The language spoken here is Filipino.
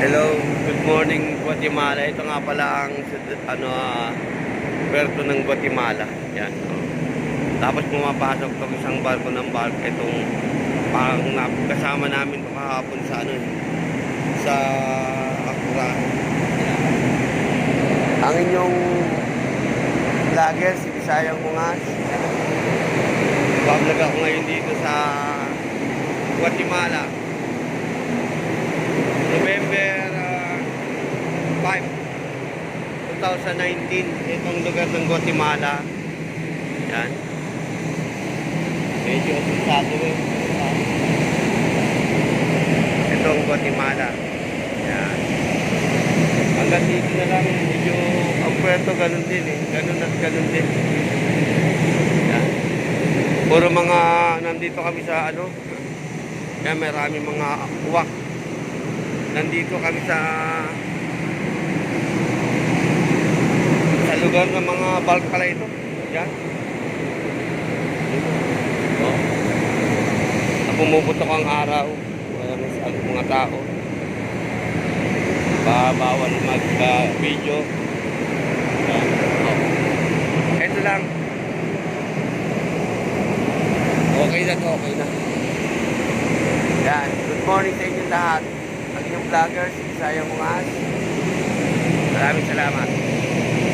Hello, good morning Guatemala. Ito nga pala ang puerto ng Guatemala. Yan. Oh. Tapos pumapasok itong isang barko ng barko. Itong parang kasama namin kahapon sa sa Akura. Yan. Ang inyong vlogger, si Bisayang Mungas. Bablog ako ngayon dito sa Guatemala. November 5, 2019, itong lugar ng Guatemala. Yan. Medyo asustado eh. Itong Guatemala. Yan. Hanggang dito na lang, medyo ang puerto ganun din eh. Ganun at ganun din. Yan. Puro mga nandito kami sa yan, maraming mga uwak. Nandito kami sa lugar ng mga bulk pala ito. Yan. Oh. Pumuputok ang araw. Walang mga tao. Bawal mag-video. Yan. Oh. Ito lang. Okay na to, okay na. Yan. Good morning sa inyo lahat. Ang inyong vlogger, si Bisayang Mungas. Maraming salamat.